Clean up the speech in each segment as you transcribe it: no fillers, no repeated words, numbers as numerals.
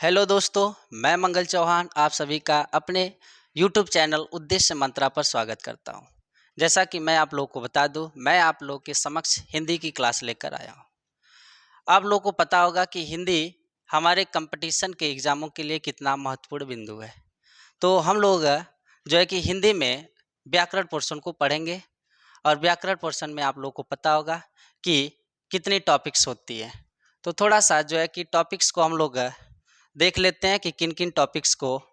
Hello दोस्तों, मैं मंगल चौहान आप सभी का अपने यूट्यूब चैनल उद्देश्य मंत्रा पर स्वागत करता हूं। जैसा कि मैं आप लोगों को बता दूं, मैं आप लोगों के समक्ष हिंदी की क्लास लेकर आया हूं। आप लोगों को पता होगा कि हिंदी हमारे कंपटीशन के एग्ज़ामों के लिए कितना महत्वपूर्ण बिंदु है। तो हम लोग जो है कि हिंदी में व्याकरण पोर्शन को पढ़ेंगे और व्याकरण पोर्शन में आप लोगों को पता होगा कि कितनी टॉपिक्स होती है। तो थोड़ा-सा जो है कि टॉपिक्स को हम लोग देख लेते हैं कि किन-किन टॉपिक्स को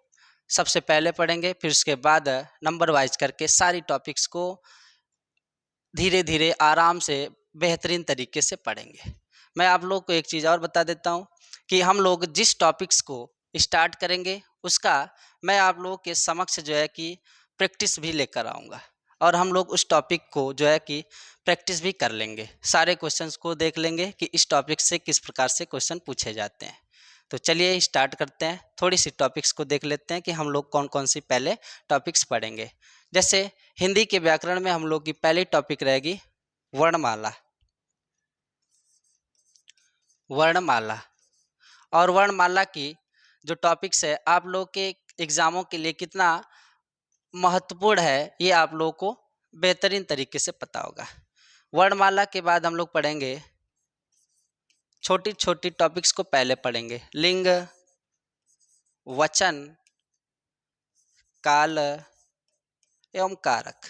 सबसे पहले पढ़ेंगे, फिर उसके बाद नंबर वाइज़ करके सारी टॉपिक्स को धीरे-धीरे आराम से बेहतरीन तरीके से पढ़ेंगे। मैं आप लोग को एक चीज़ और बता देता हूँ कि हम लोग जिस टॉपिक्स को स्टार्ट करेंगे, उसका मैं आप लोगों के समक्ष जो है कि प्रैक्टिस भी लेकर आऊँगा और हम लोग उस टॉपिक को जो है कि प्रैक्टिस भी कर लेंगे। सारे क्वेश्चंस को देख लेंगे कि इस टॉपिक से किस प्रकार से क्वेश्चन पूछे जाते हैं। तो चलिए स्टार्ट करते हैं। थोड़ी-सी टॉपिक्स को देख लेते हैं कि हम लोग कौन-कौन सी पहले टॉपिक्स पढ़ेंगे। जैसे हिंदी के व्याकरण में हम लोग की पहली टॉपिक रहेगी वर्णमाला। वर्णमाला और वर्णमाला की जो टॉपिक्स है आप लोग के एग्ज़ामों के लिए कितना महत्वपूर्ण है, ये आप लोगों को बेहतरीन तरीके से पता होगा। वर्णमाला के बाद हम लोग पढ़ेंगे छोटी-छोटी टॉपिक्स को पहले पढ़ेंगे। लिंग, वचन, काल एवं कारक।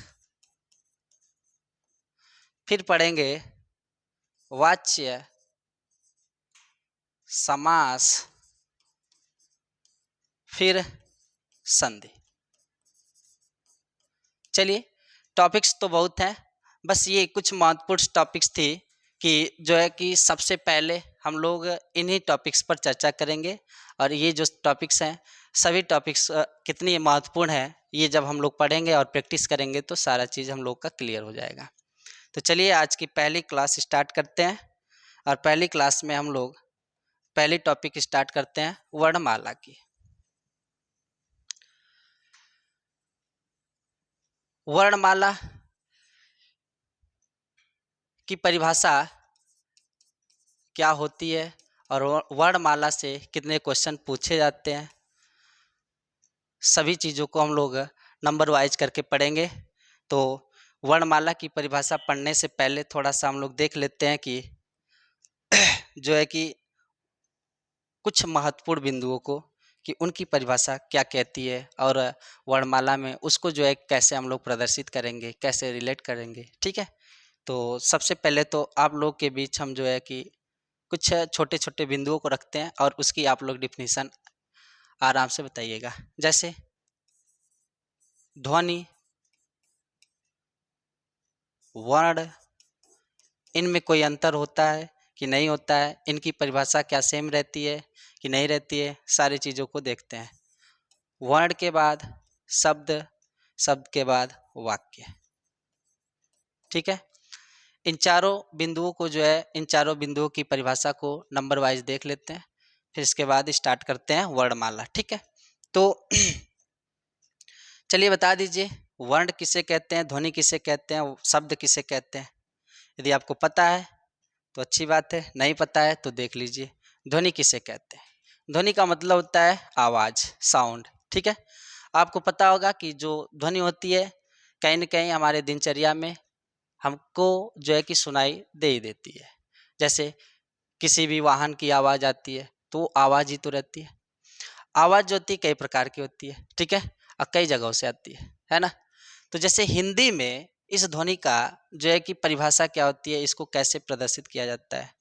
फिर पढ़ेंगे वाच्य, समास, फिर संधि। चलिए टॉपिक्स तो बहुत हैं, बस ये कुछ महत्वपूर्ण टॉपिक्स थी कि जो है कि सबसे पहले हम लोग इन्हीं टॉपिक्स पर चर्चा करेंगे और ये जो टॉपिक्स हैं सभी टॉपिक्स कितनी महत्वपूर्ण है, ये जब हम लोग पढ़ेंगे और प्रैक्टिस करेंगे तो सारा चीज़ हम लोग का क्लियर हो जाएगा। तो चलिए आज की पहली क्लास स्टार्ट करते हैं और पहली क्लास में हम लोग पहली टॉपिक स्टार्ट करते हैं वर्णमाला की। वर्णमाला की परिभाषा क्या होती है और वर्णमाला से कितने क्वेश्चन पूछे जाते हैं, सभी चीज़ों को हम लोग नंबर वाइज करके पढ़ेंगे। तो वर्णमाला की परिभाषा पढ़ने से पहले थोड़ा-सा हम लोग देख लेते हैं कि जो है कि कुछ महत्वपूर्ण बिंदुओं को कि उनकी परिभाषा क्या कहती है और वर्णमाला में उसको जो है कैसे हम लोग प्रदर्शित करेंगे, कैसे रिलेट करेंगे, ठीक है? तो सबसे पहले तो आप लोग के बीच हम जो है कि कुछ छोटे-छोटे बिंदुओं को रखते हैं और उसकी आप लोग डेफिनेशन आराम से बताइएगा। जैसे ध्वनि, वर्ण, इनमें कोई अंतर होता है कि नहीं होता है? इनकी परिभाषा क्या सेम रहती है कि नहीं रहती है? सारी चीज़ों को देखते हैं। वर्ण के बाद शब्द, शब्द के बाद वाक्य, ठीक है? इन चारों बिंदुओं को जो है इन चारों बिंदुओं की परिभाषा को नंबर वाइज देख लेते हैं, फिर इसके बाद स्टार्ट करते हैं वर्णमाला, ठीक है? तो चलिए बता दीजिए वर्ण किसे कहते हैं, ध्वनि किसे कहते हैं, शब्द किसे कहते हैं? यदि आपको पता है तो अच्छी बात है, नहीं पता है तो देख लीजिए। ध्वनि किसे कहते हैं? ध्वनि का मतलब होता है आवाज़, साउंड, ठीक है? आपको पता होगा कि जो ध्वनि होती है कहीं न कहीं हमारे दिनचर्या में हमको जो है कि सुनाई दे ही देती है। जैसे किसी भी वाहन की आवाज़ आती है तो वो आवाज़ ही तो रहती है। आवाज़ जो होती है कई प्रकार की होती है, ठीक है? और कई जगहों से आती है ना? तो जैसे हिंदी में इस ध्वनि का जो है कि परिभाषा क्या होती है, इसको कैसे प्रदर्शित किया जाता है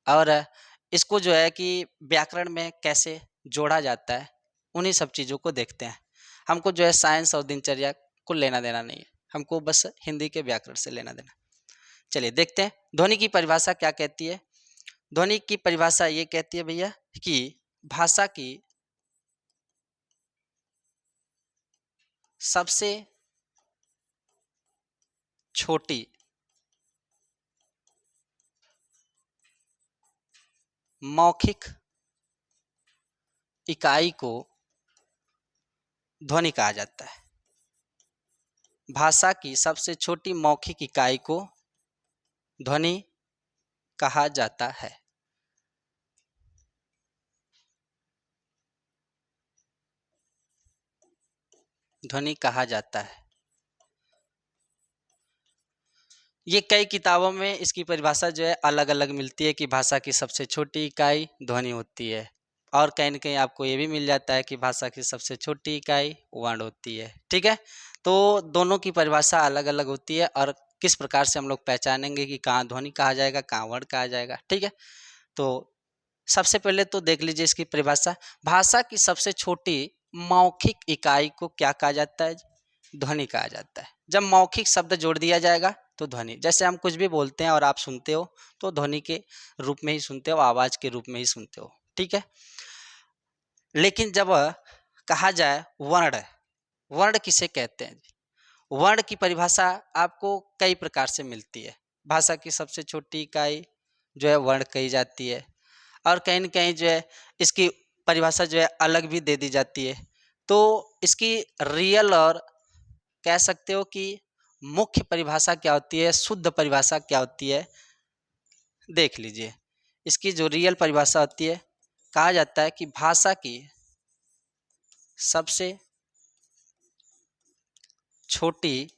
और इसको जो है कि व्याकरण में कैसे जोड़ा जाता है, उन्हीं सब चीज़ों को देखते हैं। हमको जो है साइंस और दिनचर्या को लेना-देना नहीं है, हमको बस हिंदी के व्याकरण से लेना-देना। चलिए देखते हैं ध्वनि की परिभाषा क्या कहती है। ध्वनि की परिभाषा ये कहती है भैया कि भाषा की सबसे छोटी मौखिक इकाई को ध्वनि कहा जाता है। भाषा की सबसे छोटी मौखिक इकाई को ध्वनि कहा जाता है। ध्वनि कहा जाता है। ये कई किताबों में इसकी परिभाषा जो है अलग अलग मिलती है कि भाषा की सबसे छोटी इकाई ध्वनि होती है, और कहीं न कहीं आपको ये भी मिल जाता है कि भाषा की सबसे छोटी इकाई वर्ण होती है। ठीक है? तो दोनों की परिभाषा अलग अलग होती है, और किस प्रकार से हम लोग पहचानेंगे कि कहाँ ध्वनि कहा जाएगा, कहाँ वर्ण कहा जाएगा। ठीक है? तो सबसे पहले तो देख लीजिए इसकी परिभाषा। भाषा की सबसे छोटी मौखिक इकाई को क्या कहा जाता है? ध्वनि कहा जाता है। जब मौखिक शब्द जोड़ दिया जाएगा तो ध्वनि। जैसे हम कुछ भी बोलते हैं और आप सुनते हो तो ध्वनि के रूप में ही सुनते हो, आवाज के रूप में ही सुनते हो। ठीक है? लेकिन जब कहा जाए वर्ण, वर्ण किसे कहते हैं? वर्ण की परिभाषा आपको कई प्रकार से मिलती है। भाषा की सबसे छोटी इकाई जो है वर्ण कही जाती है, और कहीं न कहीं जो है इसकी परिभाषा जो है अलग भी दे दी जाती है। तो इसकी रियल और कह सकते हो कि मुख्य परिभाषा क्या होती है, शुद्ध परिभाषा क्या होती है, देख लीजिए। इसकी जो रियल परिभाषा होती है, कहा जाता है कि भाषा की सबसे छोटी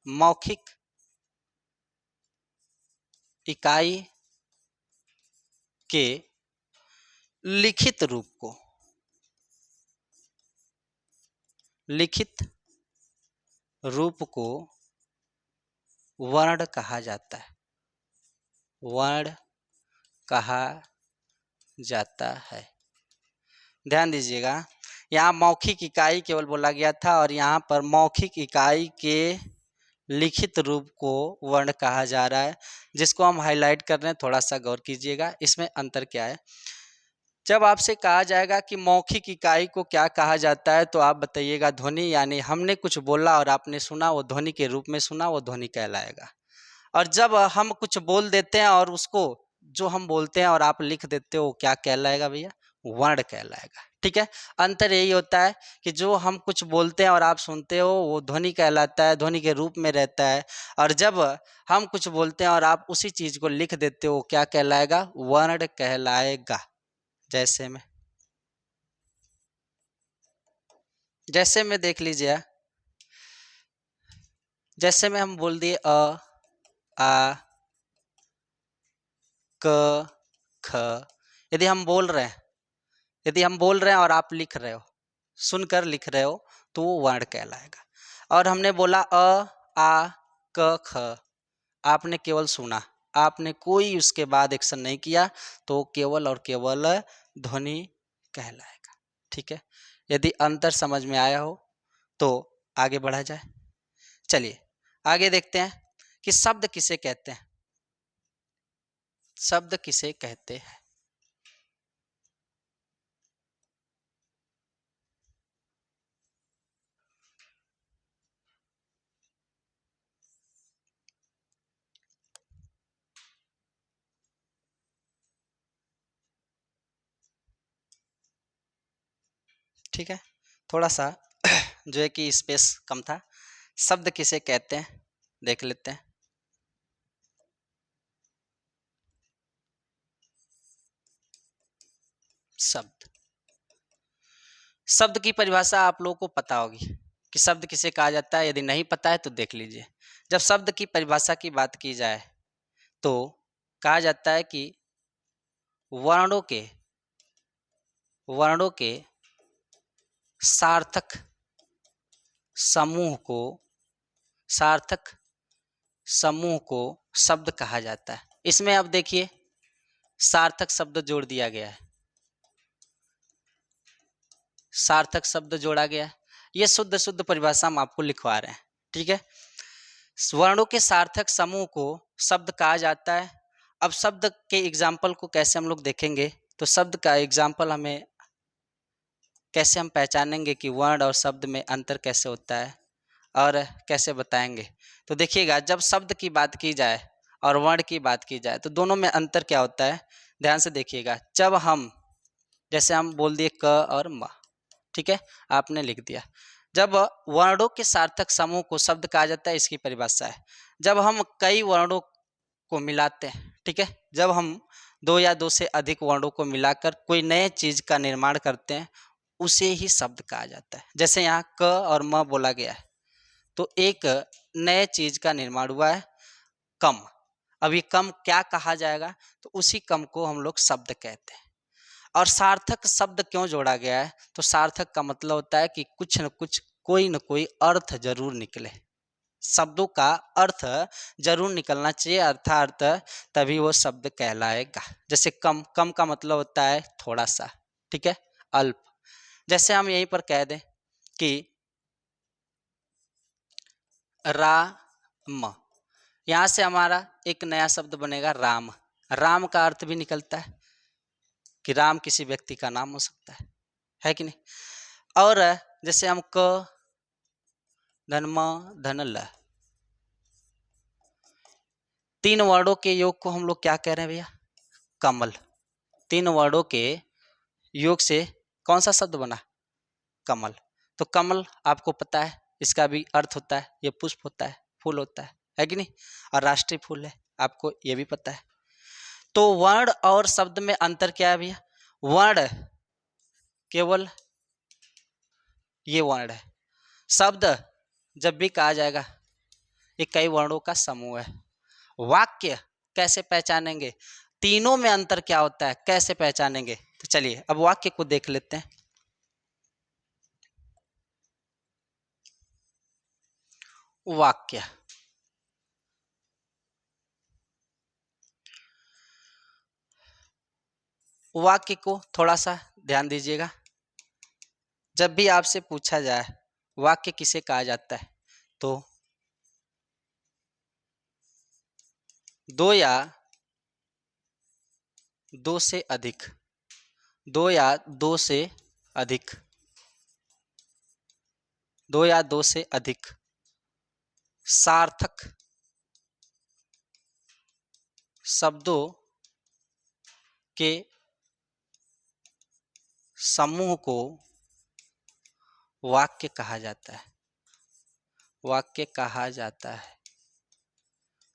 मौखिक इकाई के लिखित रूप को, लिखित रूप को वर्ण कहा जाता है। वर्ण कहा जाता है। ध्यान दीजिएगा, यहाँ मौखिक इकाई केवल बोला गया था, और यहाँ पर मौखिक इकाई के लिखित रूप को वर्ण कहा जा रहा है, जिसको हम हाईलाइट कर रहे हैं। थोड़ा सा गौर कीजिएगा, इसमें अंतर क्या है। जब आपसे कहा जाएगा कि मौखिक इकाई को क्या कहा जाता है, तो आप बताइएगा ध्वनि, यानी हमने कुछ बोला और आपने सुना, वो ध्वनि के रूप में सुना, वो ध्वनि कहलाएगा। और जब हम कुछ बोल देते हैं और उसको जो हम बोलते हैं और आप लिख देते हो, क्या कहलाएगा भैया? वर्ण कहलाएगा। ठीक है? अंतर यही होता है कि जो हम कुछ बोलते हैं और आप सुनते हो, वो ध्वनि कहलाता है, ध्वनि के रूप में रहता है। और जब हम कुछ बोलते हैं और आप उसी चीज को लिख देते हो, क्या कहलाएगा? वर्ण कहलाएगा। जैसे में देख लीजिए, जैसे में हम बोल दिए आ क ख। यदि हम बोल रहे हैं, और आप लिख रहे हो, सुनकर लिख रहे हो, तो वो वर्ण कहलाएगा। और हमने बोला आ क ख, आपने केवल सुना, आपने कोई उसके बाद एक्शन नहीं किया, तो केवल और केवल ध्वनि कहलाएगा। ठीक है? यदि अंतर समझ में आया हो तो आगे बढ़ा जाए। चलिए आगे देखते हैं कि शब्द किसे कहते हैं। शब्द किसे कहते हैं? ठीक है, थोड़ा सा जो है कि स्पेस कम था। शब्द किसे कहते हैं देख लेते हैं। शब्द, शब्द की परिभाषा आप लोगों को पता होगी कि शब्द किसे कहा जाता है। यदि नहीं पता है तो देख लीजिए। जब शब्द की परिभाषा की बात की जाए तो कहा जाता है कि वर्णों के वर्णों के सार्थक समूह को सार्थक समूह को शब्द कहा जाता है। इसमें अब देखिए, सार्थक शब्द जोड़ दिया गया है, सार्थक शब्द जोड़ा गया है। ये शुद्ध शुद्ध परिभाषा हम आपको लिखवा रहे हैं। ठीक है? वर्णों के सार्थक समूह को शब्द कहा जाता है। अब शब्द के एग्जाम्पल को कैसे हम लोग देखेंगे, तो शब्द का एग्जाम्पल हमें कैसे हम पहचानेंगे कि वर्ण और शब्द में अंतर कैसे होता है, और कैसे बताएंगे। तो देखिएगा, जब शब्द की बात की जाए और वर्ण की बात की जाए तो दोनों में अंतर क्या होता है, ध्यान से देखिएगा। जब हम, जैसे हम बोल दिए क और म, ठीक है, आपने लिख दिया। जब वर्णों के सार्थक समूह को शब्द कहा जाता है, इसकी परिभाषा है जब हम कई वर्णों को मिलाते हैं। ठीक है? जब हम दो या दो से अधिक वर्णों को मिलाकर कोई नए चीज का निर्माण करते हैं, उसे ही शब्द कहा जाता है। जैसे यहाँ क और म बोला गया है, तो एक नए चीज का निर्माण हुआ है, कम। अब ये कम क्या कहा जाएगा, तो उसी कम को हम लोग शब्द कहते हैं। और सार्थक शब्द क्यों जोड़ा गया है, तो सार्थक का मतलब होता है कि कुछ न कुछ, कोई न कोई अर्थ जरूर निकले। शब्दों का अर्थ जरूर निकलना चाहिए, अर्थात तभी वो शब्द कहलाएगा। जैसे कम, कम का मतलब होता है थोड़ा सा, ठीक है, अल्प। जैसे हम यहीं पर कह दें कि राम, यहाँ से हमारा एक नया शब्द बनेगा राम। राम का अर्थ भी निकलता है कि राम किसी व्यक्ति का नाम हो सकता है कि नहीं। और जैसे हम क धन म धन ल, तीन वर्णों के योग को हम लोग क्या कह रहे हैं भैया, कमल। तीन वर्णों के योग से कौन सा शब्द बना, कमल। तो कमल आपको पता है इसका भी अर्थ होता है, ये पुष्प होता है, फूल होता है कि नहीं, और राष्ट्रीय फूल है, आपको ये भी पता है। तो वर्ण और शब्द में अंतर क्या है भैया, वर्ण केवल ये वर्ण है, शब्द जब भी कहा जाएगा ये कई वर्णों का समूह है। वाक्य कैसे पहचानेंगे, तीनों में अंतर क्या होता है, कैसे पहचानेंगे, तो चलिए अब वाक्य को देख लेते हैं। वाक्य, वाक्य को थोड़ा सा ध्यान दीजिएगा। जब भी आपसे पूछा जाए वाक्य किसे कहा जाता है, तो दो या दो से अधिक, दो या दो से अधिक, दो या दो से अधिक सार्थक शब्दों के समूह को वाक्य कहा जाता है। वाक्य कहा जाता है।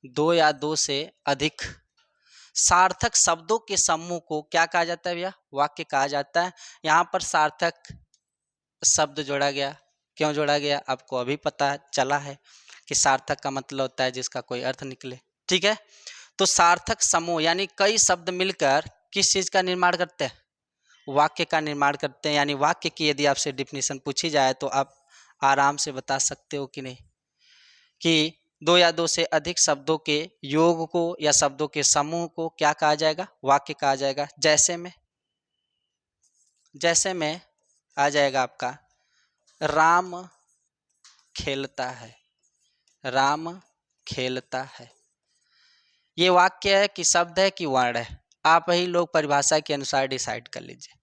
दो या दो से अधिक सार्थक शब्दों के समूह को क्या कहा जाता है भैया, वाक्य कहा जाता है। यहाँ पर सार्थक शब्द जोड़ा गया, क्यों जोड़ा गया आपको अभी पता चला है कि सार्थक का मतलब होता है जिसका कोई अर्थ निकले, ठीक है। तो सार्थक समूह यानी कई शब्द मिलकर किस चीज का निर्माण करते हैं, वाक्य का निर्माण करते हैं। यानी वाक्य की यदि आपसे डिफिनीशन पूछी जाए तो आप आराम से बता सकते हो कि नहीं, कि दो या दो से अधिक शब्दों के योग को या शब्दों के समूह को क्या कहा जाएगा, वाक्य कहा जाएगा। जैसे में आ जाएगा आपका राम खेलता है, राम खेलता है। ये वाक्य है कि शब्द है कि वर्ण है, आप ही लोग परिभाषा के अनुसार डिसाइड कर लीजिए।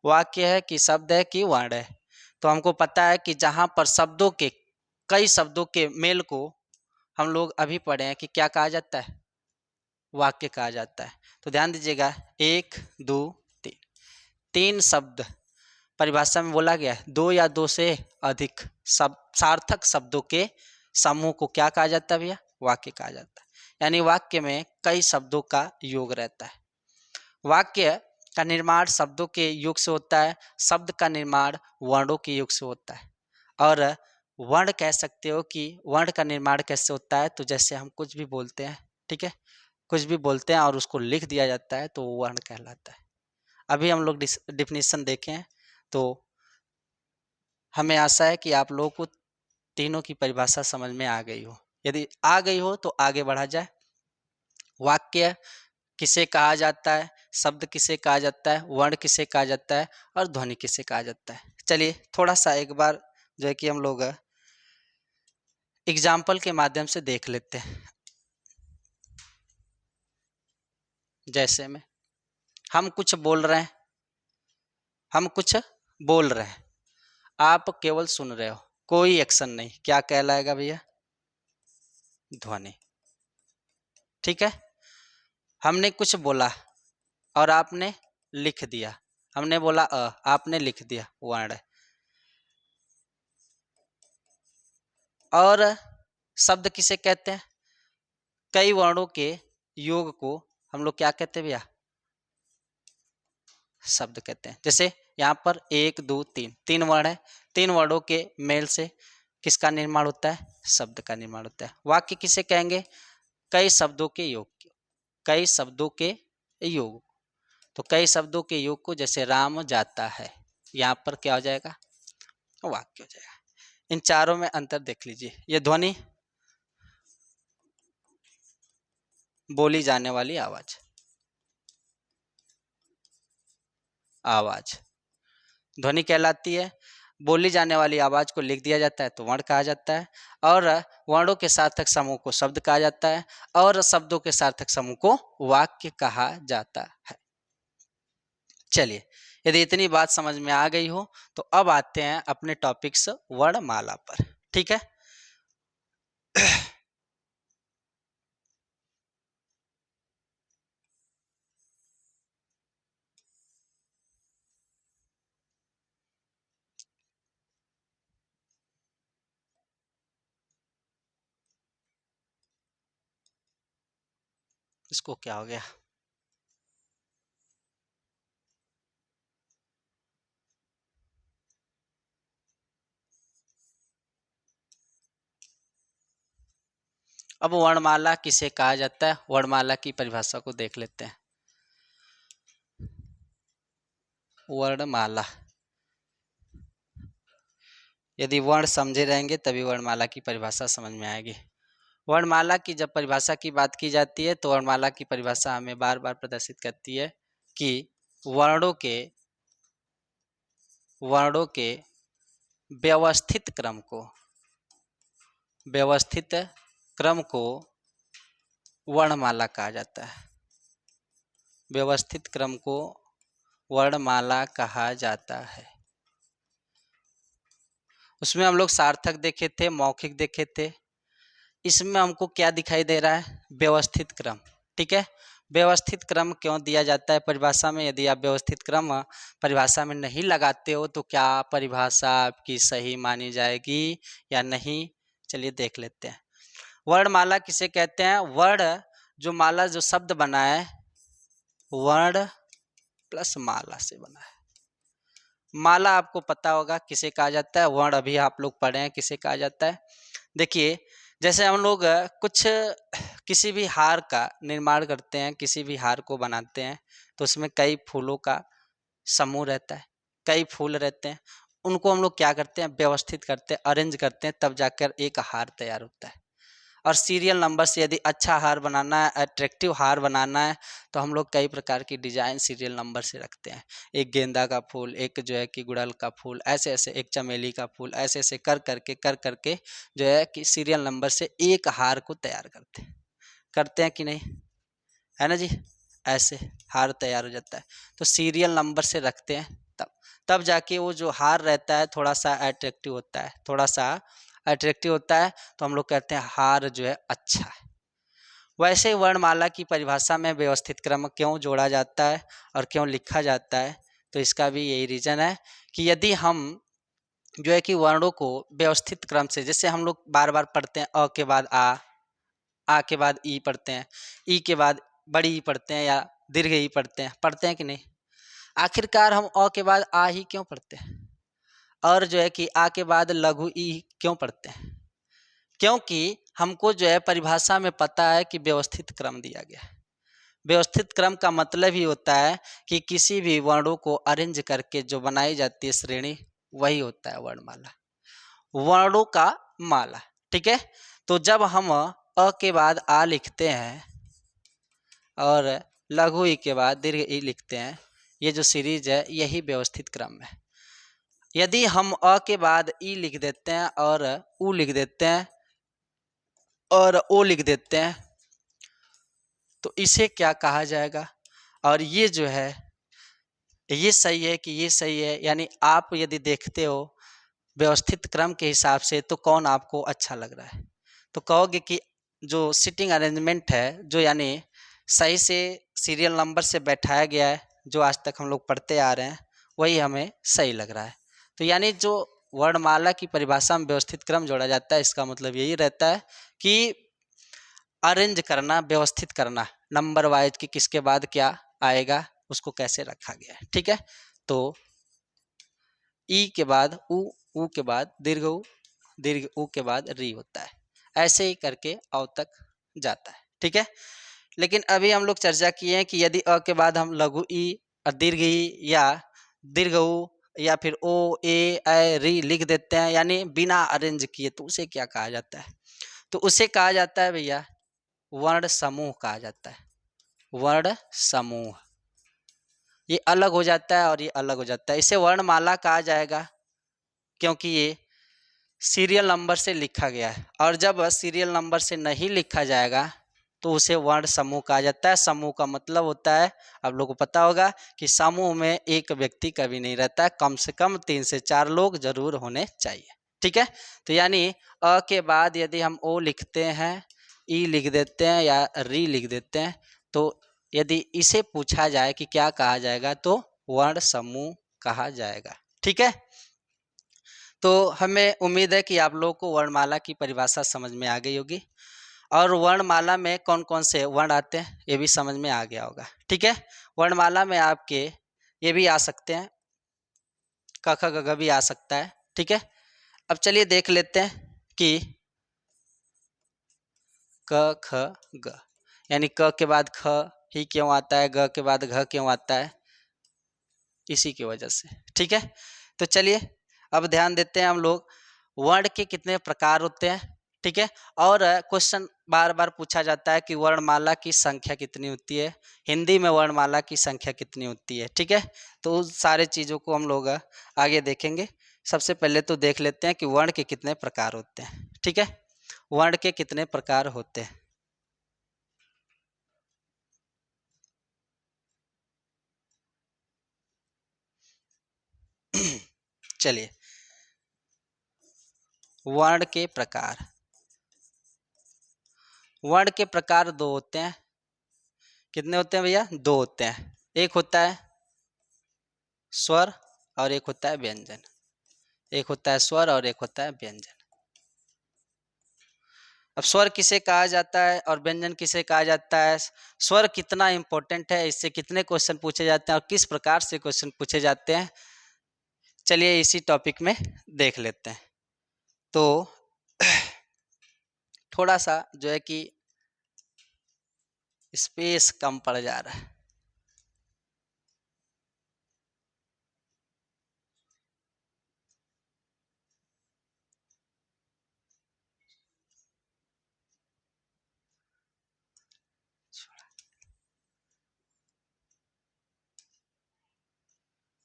वाक्य है कि शब्द है कि वर्ण है। तो हमको पता है कि जहाँ पर शब्दों के, कई शब्दों के मेल को हम लोग अभी पढ़े हैं कि क्या कहा जाता है, वाक्य कहा जाता है। तो ध्यान दीजिएगा, एक दो तीन, तीन शब्द परिभाषा में बोला गया है, दो या दो से अधिक सब सार्थक शब्दों के समूह को क्या कहा जाता है भैया, वाक्य कहा जाता है। यानी वाक्य में कई शब्दों का योग रहता है। वाक्य का निर्माण शब्दों के योग से होता है, शब्द का निर्माण वर्णों के योग से होता है। और वर्ण कह सकते हो कि वर्ण का निर्माण कैसे होता है, तो जैसे हम कुछ भी बोलते हैं, ठीक है, कुछ भी बोलते हैं और उसको लिख दिया जाता है तो वो वर्ण कहलाता है। अभी हम लोग डिफिनीशन देखें तो हमें आशा है कि आप लोगों को तीनों की परिभाषा समझ में आ गई हो। यदि आ गई हो तो आगे बढ़ा जाए। वाक्य किसे कहा जाता है, शब्द किसे कहा जाता है, वर्ण किसे कहा जाता है और ध्वनि किसे कहा जाता है। चलिए थोड़ा सा एक बार जो है कि हम लोग एग्जाम्पल के माध्यम से देख लेते हैं। जैसे में हम कुछ बोल रहे हैं, हम कुछ बोल रहे हैं, आप केवल सुन रहे हो, कोई एक्शन नहीं, क्या कहलाएगा भैया, ध्वनि, ठीक है। हमने कुछ बोला और आपने लिख दिया, हमने बोला आपने लिख दिया, वर्ण है। और शब्द किसे कहते हैं, कई वर्णों के योग को हम लोग क्या कहते हैं भैया, शब्द कहते हैं। जैसे यहाँ पर 1 2 3 3 वर्ण है, 3 वर्णों के मेल से किसका निर्माण होता है? शब्द का निर्माण होता है। वाक्य किसे कहेंगे? कई शब्दों के योग, कई शब्दों के योग। तो कई शब्दों के योग को, जैसे राम जाता है, यहाँ पर क्या हो जाएगा? वाक्य हो जाएगा। इन चारों में अंतर देख लीजिए। ये ध्वनि, बोली जाने वाली आवाज, आवाज ध्वनि कहलाती है। बोली जाने वाली आवाज को लिख दिया जाता है तो वर्ण कहा जाता है, और वर्णों के सार्थक समूह को शब्द कहा जाता है, और शब्दों के सार्थक समूह को वाक्य कहा जाता है। चलिए, यदि इतनी बात समझ में आ गई हो तो अब आते हैं अपने टॉपिक्स वर्णमाला पर। ठीक है। इसको क्या हो गया? अब वर्णमाला किसे कहा जाता है, वर्णमाला की परिभाषा को देख लेते हैं। वर्णमाला, यदि वर्ण समझे रहेंगे तभी वर्णमाला की परिभाषा समझ में आएगी। वर्णमाला की जब परिभाषा की बात की जाती है तो वर्णमाला की परिभाषा हमें बार बार प्रदर्शित करती है कि वर्णों के व्यवस्थित क्रम को वर्णमाला कहा जाता है। व्यवस्थित क्रम को वर्णमाला कहा जाता है। उसमें हम लोग सार्थक देखे थे, मौखिक देखे थे। इसमें हमको क्या दिखाई दे रहा है? व्यवस्थित क्रम। ठीक है। व्यवस्थित क्रम क्यों दिया जाता है परिभाषा में? यदि आप व्यवस्थित क्रम परिभाषा में नहीं लगाते हो तो क्या परिभाषा आपकी सही मानी जाएगी या नहीं? चलिए देख लेते हैं। वर्णमाला किसे कहते हैं? वर्ण जो माला, जो शब्द बना है, वर्ण प्लस माला से बना है। माला आपको पता होगा किसे कहा जाता है, वर्ण अभी आप लोग पढ़े हैं किसे कहा जाता है। देखिए, जैसे हम लोग कुछ किसी भी हार का निर्माण करते हैं, किसी भी हार को बनाते हैं, तो उसमें कई फूलों का समूह रहता है, कई फूल रहते हैं। उनको हम लोग क्या करते हैं? व्यवस्थित करते हैं, अरेंज करते हैं, तब जाकर एक हार तैयार होता है। और सीरियल नंबर से यदि अच्छा हार बनाना है, अट्रैक्टिव हार बनाना है, तो हम लोग कई प्रकार की डिजाइन सीरियल नंबर से रखते हैं। एक गेंदा का फूल, एक जो है कि गुड़हल का फूल, ऐसे ऐसे, एक चमेली का फूल, ऐसे ऐसे कर करके जो है कि सीरियल नंबर से एक हार को तैयार करते हैं कि नहीं, है ना जी? ऐसे हार तैयार हो जाता है। तो सीरियल नंबर से रखते हैं, तब जाके वो जो हार रहता है थोड़ा सा अट्रैक्टिव होता है, थोड़ा सा अट्रैक्टिव होता है, तो हम लोग कहते हैं हार जो है अच्छा है। वैसे वर्णमाला की परिभाषा में व्यवस्थित क्रम क्यों जोड़ा जाता है और क्यों लिखा जाता है? तो इसका भी यही रीज़न है कि यदि हम जो है कि वर्णों को व्यवस्थित क्रम से, जैसे हम लोग बार बार पढ़ते हैं, अ के बाद आ के बाद ई पढ़ते हैं, ई के बाद बड़ी ई पढ़ते हैं, या दीर्घ ई पढ़ते हैं कि नहीं? आखिरकार हम अ के बाद आ ही क्यों पढ़ते हैं, और जो है कि आ के बाद लघु ई क्यों पढ़ते हैं? क्योंकि हमको जो है परिभाषा में पता है कि व्यवस्थित क्रम दिया गया है। व्यवस्थित क्रम का मतलब ही होता है कि किसी भी वर्णों को अरेंज करके जो बनाई जाती है श्रेणी, वही होता है वर्णमाला, वर्णों का माला। ठीक है। तो जब हम अ के बाद आ लिखते हैं और लघु ई के बाद दीर्घ ई लिखते हैं, ये जो सीरीज है यही व्यवस्थित क्रम है। यदि हम अ के बाद ई लिख देते हैं और उ लिख देते हैं और ओ लिख देते हैं, तो इसे क्या कहा जाएगा? और ये जो है, ये सही है कि ये सही है? यानी आप यदि देखते हो व्यवस्थित क्रम के हिसाब से, तो कौन आपको अच्छा लग रहा है? तो कहोगे कि जो सीटिंग अरेंजमेंट है, जो यानी सही से सीरियल नंबर से बैठाया गया है, जो आज तक हम लोग पढ़ते आ रहे हैं, वही हमें सही लग रहा है। तो यानी जो वर्णमाला की परिभाषा में व्यवस्थित क्रम जोड़ा जाता है, इसका मतलब यही रहता है कि अरेंज करना, व्यवस्थित करना, नंबर वाइज कि किसके बाद क्या आएगा, उसको कैसे रखा गया है। ठीक है, तो ई के बाद ऊ के बाद दीर्घ ऊ, दीर्घ ऊ के बाद री होता है, ऐसे ही करके अ तक जाता है। ठीक है, लेकिन अभी हम लोग चर्चा किए हैं कि यदि अ के बाद हम लघु ई और दीर्घ ई या दीर्घ ऊ या फिर ओ ए ऐ री लिख देते हैं, यानी बिना अरेंज किए, तो उसे क्या कहा जाता है? तो उसे कहा जाता है भैया वर्ण समूह कहा जाता है। वर्ण समूह, ये अलग हो जाता है और ये अलग हो जाता है। इसे वर्णमाला कहा जाएगा क्योंकि ये सीरियल नंबर से लिखा गया है, और जब सीरियल नंबर से नहीं लिखा जाएगा तो उसे वर्ण समूह कहा जाता है। समूह का मतलब होता है, आप लोगों को पता होगा कि समूह में एक व्यक्ति कभी नहीं रहता है, कम से कम 3 से 4 लोग जरूर होने चाहिए। ठीक है, तो यानी अ के बाद यदि हम ओ लिखते हैं, ई लिख देते हैं या री लिख देते हैं, तो यदि इसे पूछा जाए कि क्या कहा जाएगा तो वर्ण समूह कहा जाएगा। ठीक है, तो हमें उम्मीद है कि आप लोगों को वर्णमाला की परिभाषा समझ में आ गई होगी, और वर्णमाला में कौन कौन से वर्ण आते हैं ये भी समझ में आ गया होगा। ठीक है, वर्णमाला में आपके ये भी आ सकते हैं, क ख ग घ भी आ सकता है। ठीक है, अब चलिए देख लेते हैं कि क ख ग, यानी क के बाद ख ही क्यों आता है, ग के बाद घ क्यों आता है, इसी की वजह से। ठीक है, तो चलिए अब ध्यान देते हैं हम लोग वर्ण के कितने प्रकार होते हैं। ठीक है, और क्वेश्चन बार बार पूछा जाता है कि वर्णमाला की संख्या कितनी होती है, हिंदी में वर्णमाला की संख्या कितनी होती है। ठीक है, तो उस सारे चीज़ों को हम लोग आगे देखेंगे। सबसे पहले तो देख लेते हैं कि वर्ण के कितने प्रकार होते हैं। ठीक है, वर्ण के कितने प्रकार होते हैं। चलिए, वर्ण के प्रकार, वर्ण के प्रकार दो होते हैं। कितने होते हैं भैया? दो होते हैं। एक होता है स्वर और एक होता है व्यंजन। एक होता है स्वर और एक होता है व्यंजन। अब स्वर किसे कहा जाता है और व्यंजन किसे कहा जाता है, स्वर कितना इंपॉर्टेंट है, इससे कितने क्वेश्चन पूछे जाते हैं और किस प्रकार से क्वेश्चन पूछे जाते हैं, चलिए इसी टॉपिक में देख लेते हैं। तो थोड़ा सा जो है कि स्पेस कम पड़ जा रहा है।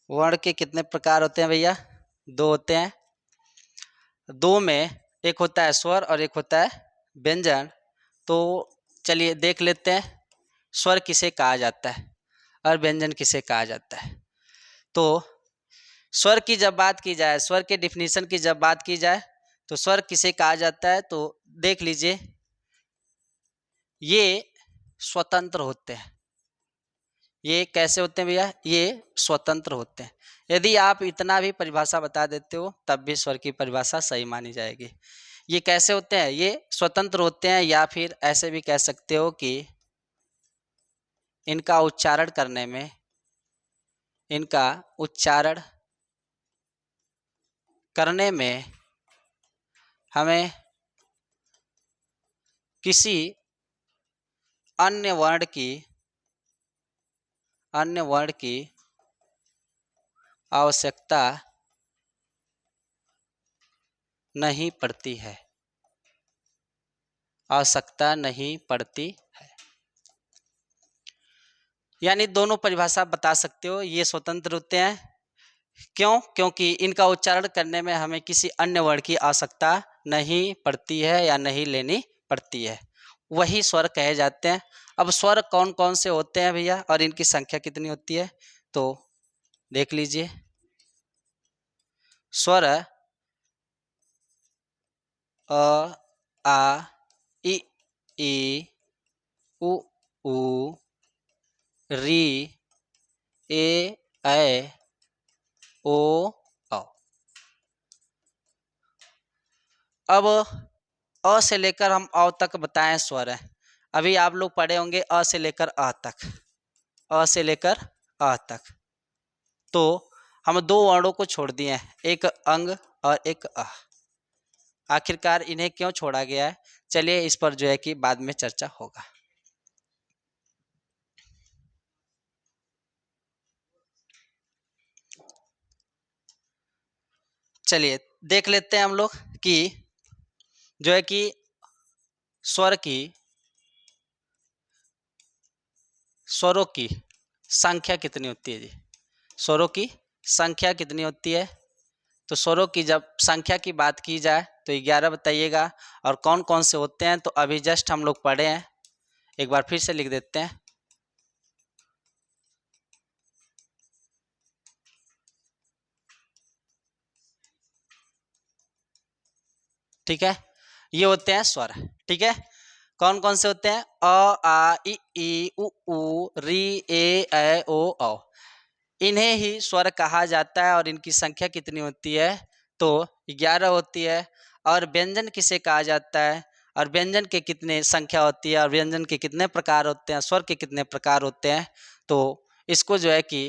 वर्ण के कितने प्रकार होते हैं भैया? दो होते हैं। दो में एक होता है स्वर और एक होता है व्यंजन। तो चलिए देख लेते हैं स्वर किसे कहा जाता है और व्यंजन किसे कहा जाता है। तो स्वर की जब बात की जाए, स्वर के डिफिनीशन की जब बात की जाए, तो स्वर किसे कहा जाता है, तो देख लीजिए ये स्वतंत्र होते हैं। ये कैसे होते हैं भैया? ये स्वतंत्र होते हैं। यदि आप इतना भी परिभाषा बता देते हो तब भी स्वर की परिभाषा सही मानी जाएगी। ये कैसे होते हैं? ये स्वतंत्र होते हैं, या फिर ऐसे भी कह सकते हो कि इनका उच्चारण करने में, इनका उच्चारण करने में हमें किसी अन्य वर्ण की आवश्यकता नहीं पड़ती है, आवश्यकता नहीं पड़ती है। यानी दोनों परिभाषा बता सकते हो, ये स्वतंत्र होते हैं। क्यों? क्योंकि इनका उच्चारण करने में हमें किसी अन्य वर्ण की आवश्यकता नहीं पड़ती है या नहीं लेनी पड़ती है, वही स्वर कहे जाते हैं। अब स्वर कौन कौन से होते हैं भैया और इनकी संख्या कितनी होती है, तो देख लीजिए। स्वर अ, आ, इ, ई, उ, ऊ, री, ए, ऐ, ओ, औ। अब अ से लेकर हम औ तक बताएं स्वर है। अभी आप लोग पढ़े होंगे अ से लेकर अ तक, अ से लेकर अ तक। तो हम दो वर्णों को छोड़ दिए हैं, एक अंग और एक अ। आखिरकार इन्हें क्यों छोड़ा गया है, चलिए इस पर जो है कि बाद में चर्चा होगा। चलिए देख लेते हैं हम लोग कि जो है कि स्वर की स्वरों की संख्या कितनी होती है जी। स्वरों की संख्या कितनी होती है, तो स्वरों की जब संख्या की बात की जाए तो 11 बताइएगा। और कौन कौन से होते हैं, तो अभी जस्ट हम लोग पढ़े हैं, एक बार फिर से लिख देते हैं। ठीक है, ये होते हैं स्वर। ठीक है, कौन कौन से होते हैं, अ आ ई उ ऊ री ए ऐ ओ औ। इन्हें ही स्वर कहा जाता है। और इनकी संख्या कितनी होती है, तो 11 होती है। और व्यंजन किसे कहा जाता है, और व्यंजन के कितने संख्या होती है, और व्यंजन के कितने प्रकार होते हैं, स्वर के कितने प्रकार होते हैं, तो इसको जो है कि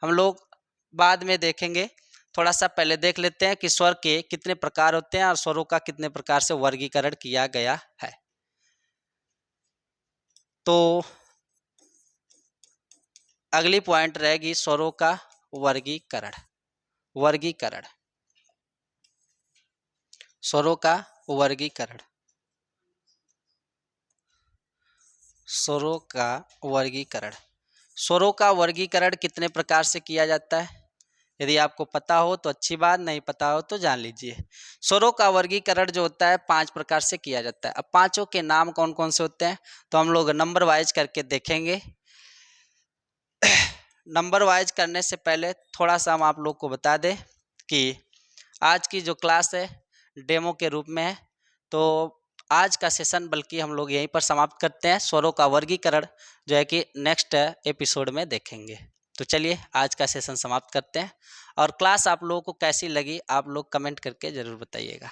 हम लोग बाद में देखेंगे। थोड़ा सा पहले देख लेते हैं कि स्वर के कितने प्रकार होते हैं और स्वरों का कितने प्रकार से वर्गीकरण किया गया है। तो अगली पॉइंट रहेगी स्वरों का वर्गीकरण। वर्गीकरण, स्वरों का वर्गीकरण। स्वरों का वर्गीकरण, स्वरों का वर्गीकरण कितने प्रकार से किया जाता है, यदि आपको पता हो तो अच्छी बात, नहीं पता हो तो जान लीजिए। स्वरों का वर्गीकरण जो होता है 5 प्रकार से किया जाता है। अब पांचों के नाम कौन कौन से होते हैं, तो हम लोग नंबर वाइज करके देखेंगे। नंबर वाइज करने से पहले थोड़ा सा हम आप लोग को बता दें कि आज की जो क्लास है डेमो के रूप में है। तो आज का सेशन बल्कि हम लोग यहीं पर समाप्त करते हैं। स्वरों का वर्गीकरण जो है कि नेक्स्ट एपिसोड में देखेंगे। तो चलिए आज का सेशन समाप्त करते हैं। और क्लास आप लोगों को कैसी लगी आप लोग कमेंट करके ज़रूर बताइएगा।